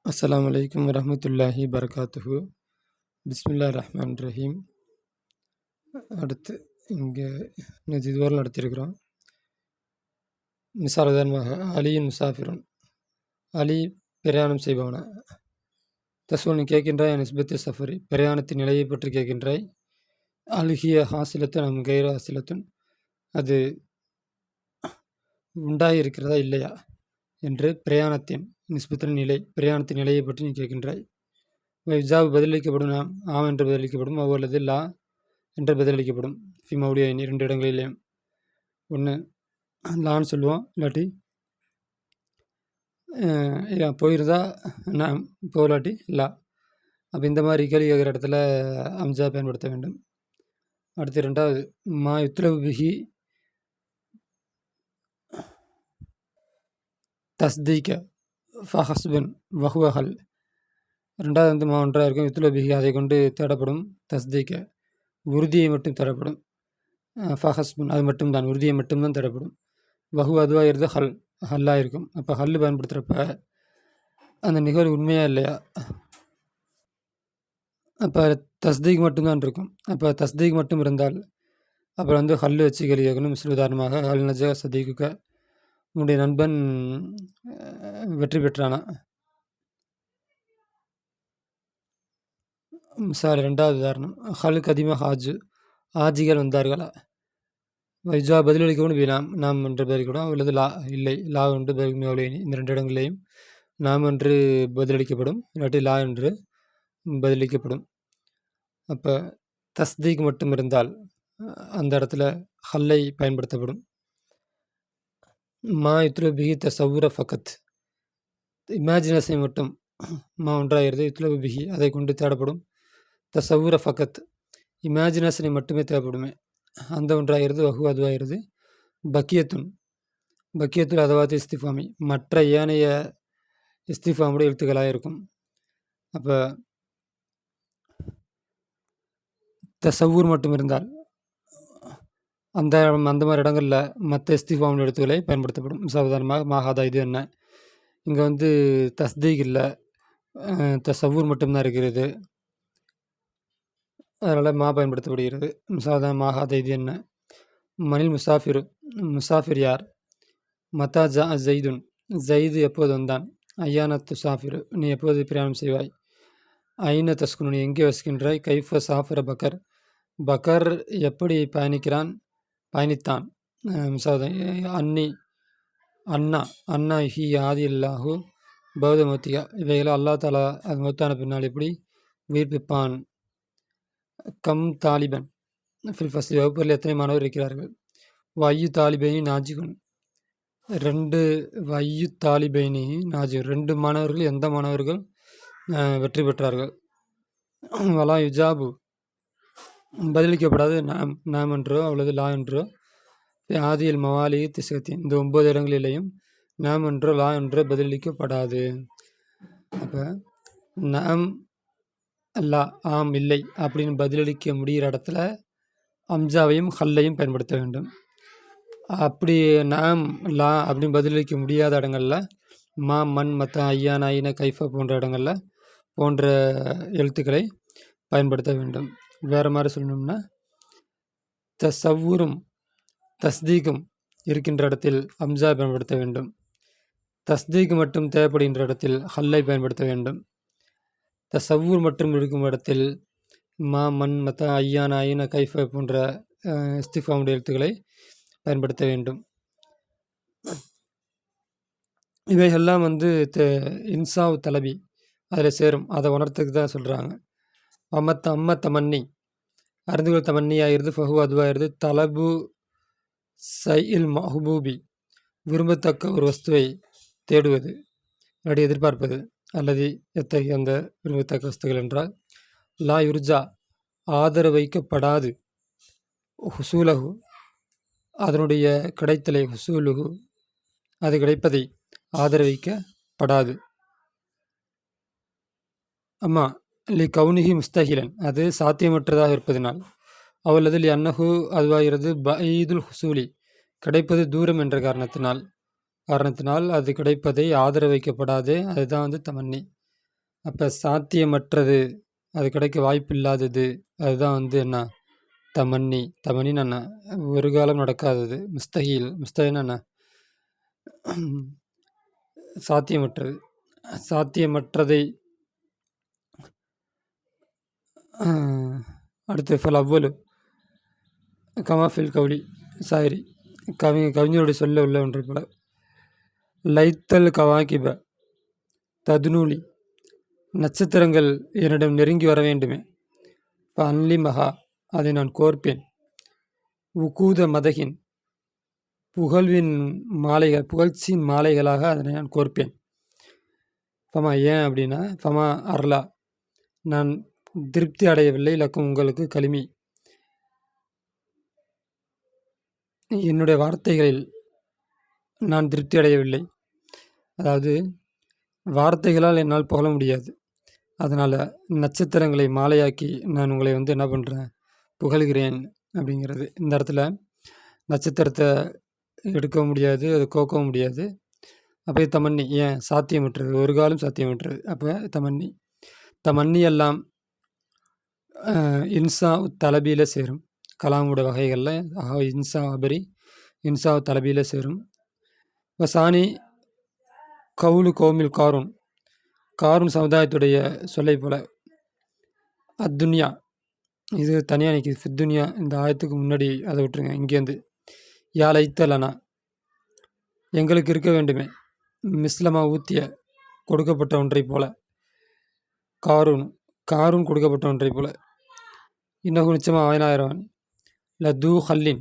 அஸ்ஸலாமு அலைக்கும் வரஹ்மத்துல்லாஹி பரகாத்துஹு. பிஸ்மில்லாஹிர் ரஹ்மானிர் ரஹீம். அடுத்து இங்கே இதுவரை நடத்தியிருக்கிறோம். மிசால் உதாரணமாக அலியின் முசாஃபிருன், அலி பிரயாணம் செய்பவன. தஸ்வல் நீ கேட்கின்றாய் நிஸ்பத்து சஃபரி, பிரயாணத்தின் நிலையை பற்றி கேட்கின்றாய். அல்ஹிய ஹாசிலத்துன் அம் கைர ஹாசிலத்துன், அது உண்டாயிருக்கிறதா இல்லையா என்று பிரயாணத்தின் நிஸ்பத்தின் நிலை, பிரயாணத்தின் நிலையை பற்றி நீ கேட்கின்றாய். இஜாபு பதிலளிக்கப்படும், நாம் ஆம் என்று பதிலளிக்கப்படும், அவ்வளது லா என்று பதிலளிக்கப்படும். ஃபி மௌலியின் 2 இடங்களிலேயும் ஒன்று லான்னு சொல்லுவோம், இல்லாட்டி போயிருந்தா நான் போகலாட்டி லா. அப்போ இந்த மாதிரி கேள்வி கேட்குற இடத்துல அம்ஜா பயன்படுத்த வேண்டும். அடுத்து 2வது மா யுத்லபு பிஹி தஸ்தீக ஃபஹஸ்பன் வஹுவஹல். 2வது வந்து மா ஒன்றாக இருக்கும். யுத்லபு பிஹி அதை கொண்டு தேடப்படும். தஸ்தீக உறுதியை மட்டும் தேடப்படும். ஃபஹஸ்பன் அது மட்டும்தான், உறுதியை மட்டும்தான் தேடப்படும். வஹு அதுவாக இருந்து ஹல்லாக இருக்கும். அப்போ ஹல்லு பயன்படுத்துகிறப்ப அந்த நிகழ்வு உண்மையாக இல்லையா, அப்போ தஸ்தீக் மட்டும்தான் இருக்கும். அப்போ தஸ்தீக் மட்டும் இருந்தால் அப்புறம் வந்து ஹல்லு வச்சு கேள்வி கேட்கணும். மிஸ்ல் உதாரணமாக ஹல் நஜா சதீகுக்க, உன்னுடைய நண்பன் வெற்றி பெற்றானா. மிசால் 2வது உதாரணம் ஹல் கதிமா ஹாஜு, ஆஜிகள் வந்தார்களா. வைஜா பதிலளிக்கப்படும் நாம், நாம் என்று பதிலளிக்கப்படும், அல்லது லா இல்லை, லா என்று பதிலளிக்கும். இந்த 2 இடங்களிலேயும் நாம் என்று பதிலளிக்கப்படும், இல்லாட்டி லா என்று பதிலளிக்கப்படும். அப்போ தஸ்தீக் மட்டும் இருந்தால் அந்த இடத்துல ஹல்லை பயன்படுத்தப்படும். மா யுத்லபு பிஹி தசவுர ஃபகத், இமேஜினேஷன் மட்டும் மா ஒன்றாகிறது. யுத்லபு பிஹி அதை கொண்டு தேடப்படும். தசவுர ஃபகத் இமேஜினேஷனை மட்டுமே தேவைப்படுமே, அந்த ஒன்றாகிறது. வஹு அதுவாகிறது. பக்கியத்துன், பக்கியத்துல் அதவாத்து இஸ்திஃபாமி, மற்ற ஏனைய இஸ்திஃபாமுடைய எழுத்துக்களாக இருக்கும். அப்போ தசவூர் மட்டும் இருந்தால் அந்த மாதிரி இடங்களில் மற்ற இஸ்திஃபாமுடைய எழுத்துக்களை பயன்படுத்தப்படும். சாதாரணமாக மாஹாதா இது என்ன, இங்கே வந்து தஸ்தீக் இல்லை, தசவூர் மட்டும்தான் இருக்கிறது, அதனால் மா பயன்படுத்தப்படுகிறது. சாதாரண மாஹாதா இது என்ன. மணில் முசாஃபிர், முசாஃபிர் யார். மதா ஜா ஜெய்துன், ஜெய்து எப்போது வந்தான். ஐயானா துசாஃபிர், நீ எப்போது பிரயாணம் செய்வாய். ஐன தஸ்குனு, நீ எங்கே வசிக்கின்றாய். கைஃப சாஃபிர பக்கர், பக்கர் எப்படி பயணித்தான். அன்னி அண்ணா, அண்ணா ஹி ஆதி அல்லாஹூ பௌத மௌத்திகா, இவைகளை அல்லா தாலா அது மௌத்தான பின்னால் எப்படி உயிர்ப்பிப்பான். கம் தாலிபன் ஃபில் ஃபஸ்லி, வகுப்பில் எத்தனை மாணவர் இருக்கிறார்கள். வையு தாலிபைனி நாஜிகுன், 2 வையு தாலிபைனி நாஜிகுன், 2 மாணவர்கள் எந்த மாணவர்கள் வெற்றி பெற்றார்கள். வலா யுஜாபு பதிலளிக்கப்படாது நாம், நாம் என்றோ அல்லது லா என்றோ. ஆதியில் மவாலி திசகத்தி, இந்த 9 இடங்களிலேயும் நாம் என்றோ லா என்றோ பதிலளிக்கப்படாது. அப்போ நாம் லா ஆம் இல்லை அப்படின்னு பதிலளிக்க முடிகிற இடத்துல அம்ஜாவையும் ஹல்லையும் பயன்படுத்த வேண்டும். அப்படி நாம் லா அப்படின்னு பதிலளிக்க முடியாத இடங்களில் மா மண் மத்த ஐயான் ஐன கைஃபா போன்ற இடங்களில் போன்ற எழுத்துக்களை பயன்படுத்த வேண்டும். வேறு மாதிரி சொல்லணும்னா தசவூரும் தஸ்தீக்கும் இருக்கின்ற இடத்தில் அம்ஜா பயன்படுத்த வேண்டும். தஸ்தீக் மட்டும் தேவைப்படுகின்ற இடத்தில் ஹல்லை பயன்படுத்த வேண்டும். தசவூர் மட்டும் இருக்கும் இடத்தில் மா மண் மத்த ஐயான் ஐன கைஃபா போன்ற இஸ்திஃபாமுடைய எழுத்துக்களை பயன்படுத்த வேண்டும். இவைகள்லாம் வந்து இன்சாவ் தலபி அதில் சேரும், அதை உணர்த்துக்கு தான் சொல்கிறாங்க. அம்ம தமன்னி, அருந்துகள் தமன்னி ஆகிறது. ஃபஹு அதுவாகிறது. தலபு சைல் மஹபூபி, விரும்பத்தக்க ஒரு வஸ்துவை தேடுவது, அப்படி எதிர்பார்ப்பது, அல்லது எத்தகைய அந்த விரும்பத்தக்க வஸ்துகள் என்றால். லா யுர்ஜா ஆதரவு வைக்கப்படாது. ஹுசூலகு அதனுடைய கிடைத்தலை, ஹுசூலுகு அது கிடைப்பதை ஆதரவிக்கப்படாது. அம்மா லி கவுனிஹி முஸ்தஹிலன், அது சாத்தியமற்றதாக இருப்பதனால். அவளது லி அன்னஹு அதுவாகிறது. பஈதுல் ஹுசூலி கிடைப்பது தூரம் என்ற காரணத்தினால் அது கிடைப்பதை ஆதரவு வைக்கப்படாது. அதுதான் வந்து தமன்னி. அப்போ சாத்தியமற்றது, அது கிடைக்க வாய்ப்பு இல்லாதது, அதுதான் வந்து என்ன தமன்னி. தமன்னின்னு என்ன, ஒரு காலம் நடக்காதது. முஸ்தகீல், முஸ்தகில்னா என்ன, சாத்தியமற்றது. சாத்தியமற்றதை அடுத்து ஃபல் அவ்வளு கமாஃபில் கவுலி சாயரி, கவிஞருடைய சொல்ல உள்ள ஒன்றை போல. லைத்தல் கவாகிப ததுனூலி, நட்சத்திரங்கள் என்னிடம் நெருங்கி வர வேண்டுமே. இப்போ அன்லி மகா, அதை நான் கோர்ப்பேன். உகூத மதகின், புகழ்வின் மாலைகள், புகழ்ச்சியின் மாலைகளாக அதனை நான் கோர்ப்பேன். ஃபமா ஏன் அப்படின்னா, ஃபமா அர்லா, நான் திருப்தி அடையவில்லை, இலக்கும் உங்களுக்கு களிமி, என்னுடைய வார்த்தைகளில் நான் திருப்தி அடையவில்லை. அதாவது வார்த்தைகளால் என்னால் புகழ முடியாது, அதனால் நட்சத்திரங்களை மாலையாக்கி நான் உங்களை வந்து என்ன பண்ணுறேன், புகழ்கிறேன் அப்படிங்கிறது. இந்த இடத்துல நட்சத்திரத்தை எடுக்கவும் முடியாது, அது கோக்கவும் முடியாது. அப்போ தமன்னி ஏன் சாத்தியமற்றது, ஒரு காலம் சாத்தியமற்றது. அப்போ தமன்னி, தமன்னி எல்லாம் இன்சா தலபியில் சேரும். கலாமோட வகைகளில் இன்சா அபரி இன்சா தலபியில் சேரும். வசானி கவுலு கோமில் காரூன், காரூன் சமுதாயத்துடைய சொல்லை போல. அத்துன்யா, இது தனியாக நிற்கிது. ஃபித்துன்யா இந்த ஆயத்துக்கு முன்னாடி அதை விட்டுருங்க. இங்கேருந்து யா லைத்தலனா, எங்களுக்கு இருக்க வேண்டுமே. மிஸ்லமா ஊத்திய, கொடுக்கப்பட்ட ஒன்றை போல. காரூன், காரூன் கொடுக்கப்பட்ட ஒன்றை போல. இன்னும் நிச்சயமாக அவனாயிரவன். லதூ ஹல்லின்,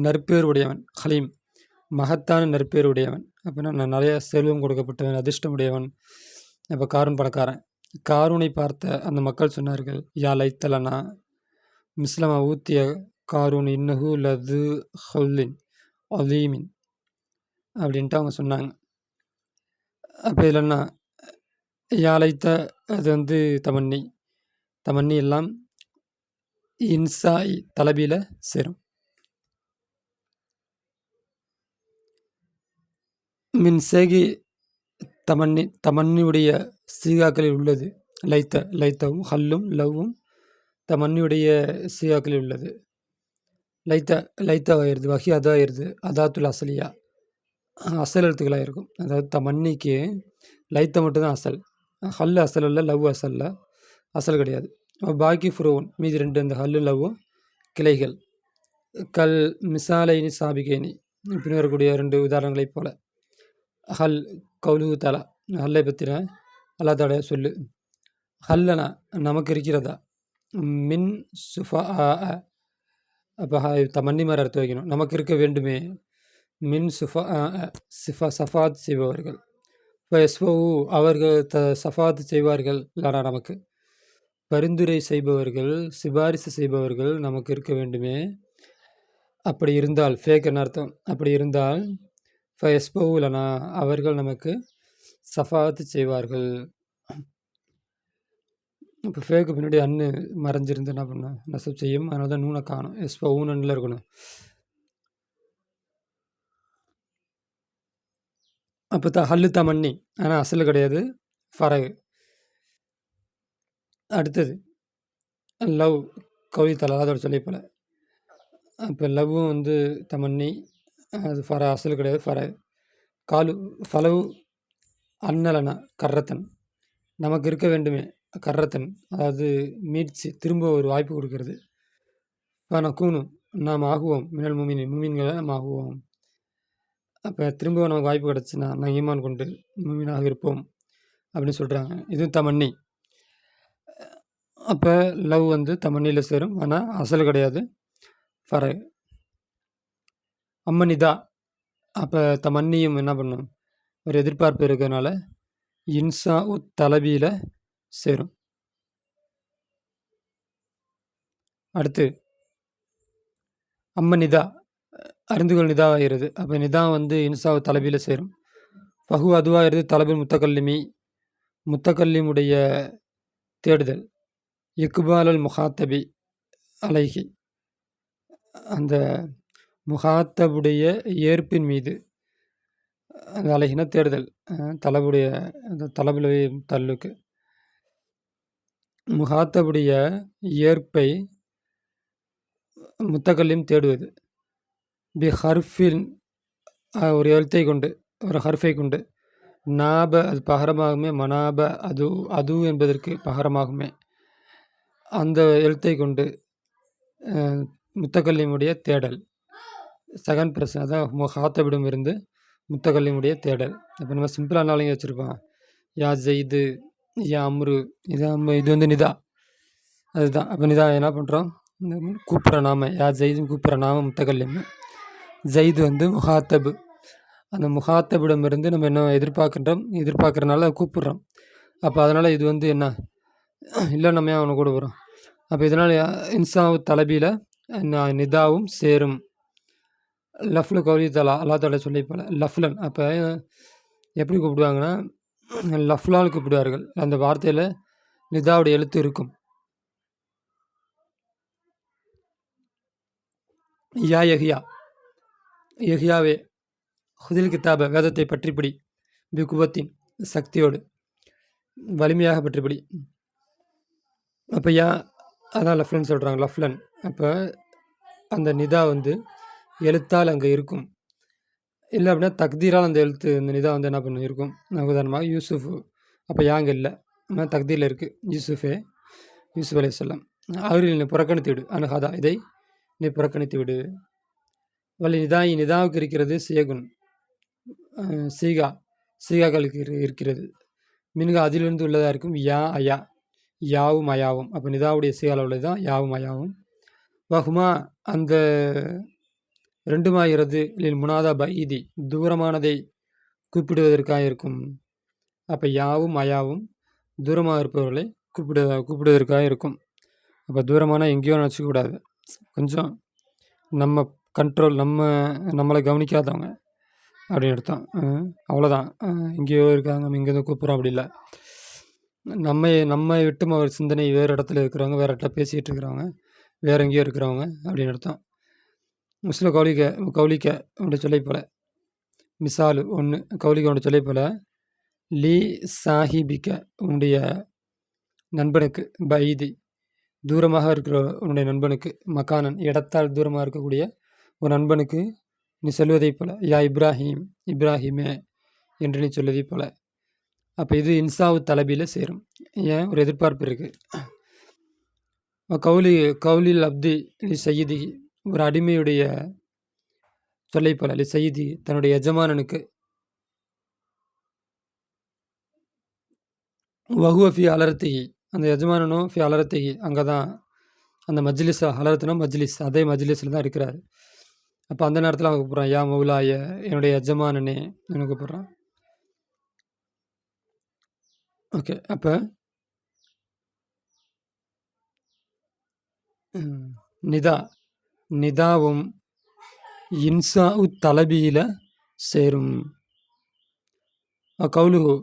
நற்பேர் உடையவன். ஹலீம், மகத்தான நற்பேர் உடையவன். அப்படின்னா நான் நிறைய செல்வம் கொடுக்கப்பட்டவன், அதிர்ஷ்டம் உடையவன். இப்போ காரூன் பணக்காரன். காரூனை பார்த்த அந்த மக்கள் சொன்னார்கள், யா லைத்தலனா மிஸ்லமா ஊத்திய காரூன் இன்னஹு லது ஹல்லின் அலீமின் அப்படின்ட்டு அவங்க சொன்னாங்க. அப்போ இல்லைன்னா யா லைத்த, அது வந்து தமன்னி. தமன்னி எல்லாம் இன்சாய் தலபியில் சேரும். மின் சேகி தமன்னி, தமன்னியுடைய சீகாக்களில் உள்ளது. லைத்த, லைத்தவும் ஹல்லும் லவ்வும் தமன்னியுடைய சீகாக்களில் உள்ளது. லைத்த, லைத்தாகிருது, வகி அதாகிருது, அதாத்துல் அசலியா, அசல் எழுத்துக்களாக இருக்கும். அதாவது தமன்னிக்கு லைத்த மட்டும்தான் அசல், ஹல்லு அசல் இல்லை, லவ் அசல் இல்லை, அசல் கிடையாது. பாக்கி ஃபுரோன், மீதி ரெண்டு, இந்த ஹல்லு லவ்வும் கிளைகள். கல் மிசாலைனி சாபிகேனி, இப்படி வரக்கூடிய ரெண்டு உதாரணங்களைப் போல. ஹல் கவுலு தலா, ஹல்லை பற்றின அல்லா தாடைய சொல்லு. ஹல்லனா, நமக்கு இருக்கிறதா. மின் சுஃபா, அப்போ தமன்னி மாதிரி அர்த்தம் வைக்கணும். நமக்கு இருக்க வேண்டுமே. மின் சுஃபா, சஃபாத் செய்பவர்கள். இப்போ எஸ்வூ, அவர்கள் சஃபாத் செய்வார்கள். இல்லைனா நமக்கு பரிந்துரை செய்பவர்கள், சிபாரிசு செய்பவர்கள் நமக்கு இருக்க வேண்டுமே. அப்படி இருந்தால், ஃபேக்குன்னு அர்த்தம். அப்படி இருந்தால் ஃபயஸ்பவுலனா, அவர்கள் நமக்கு சஃபாத்து செய்வார்கள். இப்போ ஃபேக்கு பின்னாடி அன்னு மறைஞ்சிருந்து என்ன பண்ணணும், நசப் செய்யும். அதனால தான் நூனை காணும், எஸ்பவுன்னு இருக்கணும். அப்போ ஹல்லு தமன்னி, ஆனால் அசல் கிடையாது, ஃபரகு. அடுத்தது லவ் கவி தலா, அதோட சொல்லி போல. அப்போ லவ்வும் வந்து தமன்னி, அது அசல் கிடையாது, ஃபரகு. காலு ஃபலவு அன்னலனா கர்ரத்தன், நமக்கு இருக்க வேண்டுமே. கர்ரத்தன், அதாவது மீட்சி, திரும்ப ஒரு வாய்ப்பு கொடுக்கறது. நக்கூனு, நாம் ஆகுவோம். மினல் முமினின், முமீன்களை நாம் ஆகுவோம். அப்போ திரும்ப நமக்கு வாய்ப்பு கிடச்சுன்னா நான் ஈமான் கொண்டு முமீனாக இருப்போம் அப்படின்னு சொல்கிறாங்க. இதுவும் தமன்னி. அப்போ லவ் வந்து தமன்னியில் சேரும், ஆனால் அசல் கிடையாது, ஃபர. அம்மனிதா, அப்போ தமன்னியும் என்ன பண்ணும், ஒரு எதிர்பார்ப்பு இருக்கிறதுனால இன்சா தலபியில் சேரும். அடுத்து அம்மனிதா, அறிந்துகொள் நிதாவாகிறது. அப்போ நிதா வந்து இன்சா தலபியில் சேரும். ஃபஹு அதுவாகிறது தலபில் முத்தக்கல்லிமி, முத்தக்கல்லிமுடைய தேடுதல். இக்பாலல் முஹாத்தபி அலைஹி, அந்த முஹாத்தபுடைய ஏற்பின் மீது. அந்த அலைஹின தேடுதல், தலபுடைய அந்த தலபுலை தல்லுக்கு. முஹாத்தபுடைய ஏற்பை முத்தகல்லிம் தேடுவது. பி ஹர்ஃபின் ஒரு எழுத்தை கொண்டு, ஒரு ஹர்ஃபை கொண்டு. நாப அது பகரமாகுமே, மனாப அது அது என்பதற்கு பகரமாகுமே. அந்த எழுத்தை கொண்டு முத்தகல்லிமுடைய தேடல். செகண்ட் பர்சன் அதான் முஹாத்தபிடம் இருந்து முத்தகல்லிமுடைய தேடல். அப்போ நம்ம சிம்பிளாக நாளைங்க வச்சுருப்போம். யா ஜெயிது, யா அம்ரு, இது வந்து நிதா. அதுதான். அப்போ நிதா என்ன பண்ணுறோம்? கூப்பிட்ற நாம. யா ஜெயிதுன்னு கூப்பிட்ற நாம முத்தகல்லிம். ஜெயிது வந்து முஹாத்தபு. அந்த முஹாத்தபிடம் இருந்து நம்ம என்ன எதிர்பார்க்குறனால கூப்பிட்றோம். அப்போ அதனால் இது வந்து என்ன இல்லை, நம்ம ஏன் அவனை கூட வரும். அப்போ இதனால் இன்சாவு தலபியில் நிதாவும் சேரும். லஃப்ல கௌரி தலா அல்லா தாலா சொல்லி போல லஃப்லன். அப்போ எப்படி கூப்பிடுவாங்கன்னா லஃப்லால் கூப்பிடுவார்கள். அந்த வார்த்தையில் நிதாவுடைய எழுத்து இருக்கும். யா யஹ்யா, யஹ்யாவே, ஹுதில் கித்தாப, வேதத்தை பற்றிப்படி, பிகுவத்தின், சக்தியோடு, வலிமையாக பற்றிப்படி. அப்போ யா அதான் லஃப்லன் சொல்கிறாங்க, லஃப்லன். அப்போ அந்த நிதா வந்து எழுத்தால் அங்கே இருக்கும். இல்லை அப்படின்னா தக்தீரால் அந்த எழுத்து அந்த நிதா வந்து என்ன பண்ண இருக்கும். உதாரணமாக யூசுஃப். அப்போ யாங்க இல்லை, ஆனால் தக்தீரில் இருக்குது. யூசுஃப் அலைஹிஸ்ஸலாம். அவரில் நீ புறக்கணித்து விடு. அனுஹாதா, இதை நீ புறக்கணித்து விடு. வலி நிதாவுக்கு இருக்கிறது சேகுன், சீகாக்களுக்கு இருக்கிறது. மின்க அதிலிருந்து உள்ளதாக இருக்கும். யா அயா, யாவும் அயாவும். அப்போ நிதாவுடைய சீகால உள்ளது தான் யாவும் அயாவும். வஹுமா அந்த ரெண்டுமாகிறது. முனாதா பஈதி, தூரமானதை கூப்பிடுவதற்காக இருக்கும். அப்போ யாவும் அயாவும் தூரமாக இருப்பவர்களை கூப்பிடுவதற்காக இருக்கும். அப்போ தூரமான எங்கேயோ நினச்சிக்கூடாது. கொஞ்சம் நம்ம கண்ட்ரோல், நம்மளை கவனிக்காதவங்க அப்படின்னு அர்த்தம். அவ்வளோதான். எங்கேயோ இருக்காங்க, நம்ம இங்கேருந்து கூப்பிட்றோம், அப்படி இல்லை. நம்ம விட்டும் அவர் சிந்தனை வேறு இடத்துல இருக்கிறவங்க, வேறு இடத்துல பேசிகிட்டு இருக்கிறவங்க, வேறு எங்கேயோ இருக்கிறவங்க அப்படின்னு அர்த்தம். முஸ்லிம் கௌலிக்க அப்படி சொல்லி போல மிசாலு ஒன்று. கௌலிக்க ஒன்று சொல்லி போல லீ சாஹிபிக்க, உன்னுடைய நண்பனுக்கு, பைதி தூரமாக இருக்கிற உன்னுடைய நண்பனுக்கு, மக்கானன் இடத்தால் தூரமாக இருக்கக்கூடிய ஒரு நண்பனுக்கு நீ சொல்வதை போல, யா இப்ராஹிமே என்று நீ சொல்வதை போல. அப்போ இது இன்சாவு தலபியில் சேரும். ஏன் ஒரு எதிர்பார்ப்பு இருக்குது. கௌலில் அப்தி லி சையீதி, ஒரு அடிமையுடைய சொல்லை போல, லி சையீதி தன்னுடைய எஜமானனுக்கு, வஹுவ ஃபி அலரத்திகி, அந்த எஜமானனும் ஃபி அலரத்திகி, அங்கே தான் அந்த மஜ்லிஸ், அலரத்துனா மஜ்லிஸ், அதே மஜ்லிஸில் தான் இருக்கிறாரு. அப்போ அந்த நேரத்தில் அவன் கூப்பிட்றான், யா மௌலாய, என்னுடைய எஜமானனே எனக்கு கூப்பிட்றான். ஓகே. அப்போ நிதாவும் இன்சா தலபியில் சேரும். கௌலுஹு